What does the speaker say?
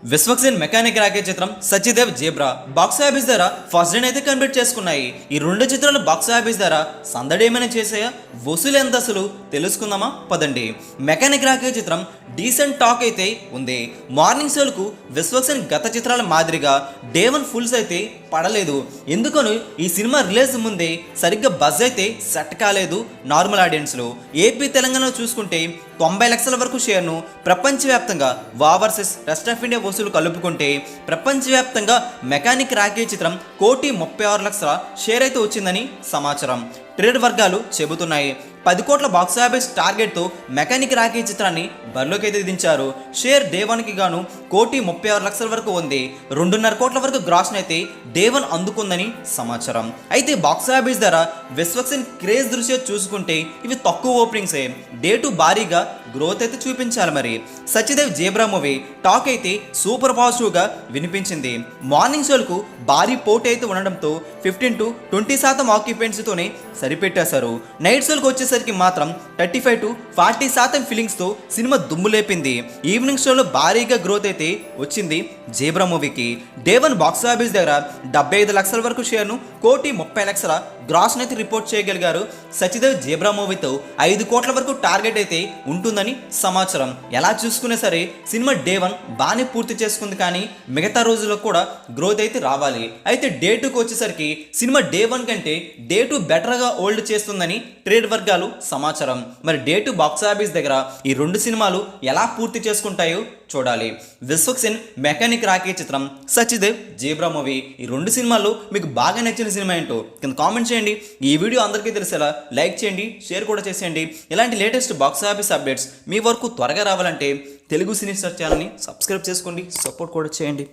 Vishwaksen mechanic రాకే చిత్రం Satyadev zebra box office ధర first day అయితే కంప్లీట్ చేసుకున్నాయి. ఈ రెండు చిత్రాలు బాక్స్ ఆఫీస్ ధర సందడేమైనా చేసాయా, వసూలు ఎంత అసలు తెలుసుకుందామా పదండి. మెకానిక్ రాకే చిత్రం డీసెంట్ టాక్ అయితే ఉంది. మార్నింగ్ షోలకు విశ్వక్సేన్ గత చిత్రాల మాదిరిగా డే 1 ఫుల్స్ అయితే పడలేదు. ఎందుకని ఈ సినిమా రిలీజ్ ముందే సరిగ్గా బజ్ అయితే సెట్ కాలేదు నార్మల్ ఆడియన్స్లో. ఏపీ తెలంగాణలో చూసుకుంటే 90 లక్షల వరకు షేర్ను ప్రపంచవ్యాప్తంగా వా వర్సెస్ రెస్ట్ ఆఫ్ ఇండియా వసూలు కలుపుకుంటే ప్రపంచవ్యాప్తంగా మెకానిక్ రాకే చిత్రం 1,36,00,000 షేర్ అయితే వచ్చిందని సమాచారం. ట్రేడ్ వర్గాలు చెబుతున్నాయి. 10 కోట్ల బాక్స్ ఆఫీస్ టార్గెట్తో మెకానిక్ రాకే చిత్రాన్ని బరిలోకి అయితే దించారు. షేర్ డే 1కి గాను 1,36,00,000 వరకు ఉంది. 2.5 కోట్ల వరకు గ్రాస్ అయితే డే 1 అందుకుందని సమాచారం. అయితే బాక్స్ ఆఫీస్ ధర విశ్వక్సేన్ క్రేజ్ దృష్ట్యా చూసుకుంటే ఇవి తక్కువ ఓపెనింగ్సే. డే 2 భారీగా గ్రోత్ అయితే చూపించాలి. మరి సత్యదేవ్ జేబ్రా మూవీ టాక్ అయితే సూపర్ పాజిటివ్గా వినిపించింది. మార్నింగ్ షోలకు భారీ పోటీ అయితే ఉండడంతో 15 to 20% ఆక్యుపెన్సీతోనే సరిపెట్టేశారు. నైట్ షోలకు వచ్చేసరికి మాత్రం 35 to 40% ఫీలింగ్స్తో సినిమా దుమ్ము లేపింది. ఈవినింగ్ షోలో భారీగా గ్రోత్ అయితే వచ్చింది జేబ్రా మూవీకి. డే 1 బాక్స్ ఆఫీస్ దగ్గర 75 లక్షల వరకు షేర్ను 1,30,00,000 గ్రాస్ అయితే రిపోర్ట్ చేయగలిగారు. సత్యదేవ్ జేబ్రా మూవీతో 5 కోట్ల వరకు టార్గెట్ అయితే ఉంటుందని సమాచారం. ఎలా చూసుకునే సరే సినిమా డే 1 బాగానే పూర్తి చేసుకుంది, కానీ మిగతా రోజుల్లో కూడా గ్రోత్ అయితే రావాలి. అయితే డే 2కి వచ్చేసరికి సినిమా డే 1 కంటే డే 2 బెటర్గా హోల్డ్ చేస్తుందని ట్రేడ్ వర్గాలు సమాచారం. మరి డే 2 బాక్స్ ఆఫీస్ దగ్గర ఈ రెండు సినిమాలు ఎలా పూర్తి చేసుకుంటాయో చూడాలి. విశ్వక్సేన్ మెకానిక్ రాకే చిత్రం, సత్యదేవ్ జేబ్రా మూవీ, ఈ రెండు సినిమాల్లో మీకు బాగా నచ్చిన సినిమా ఏంటో కింద కామెంట్ చేయండి. ఈ వీడియో అందరికీ తెలిసేలా లైక్ చేయండి, షేర్ కూడా చేసేయండి. ఇలాంటి లేటెస్ట్ బాక్స్ ఆఫీస్ అప్డేట్స్ మీ వరకు త్వరగా రావాలంటే తెలుగు సినీ స్టార్ ఛానల్ని సబ్స్క్రైబ్ చేసుకోండి, సపోర్ట్ కూడా చేయండి.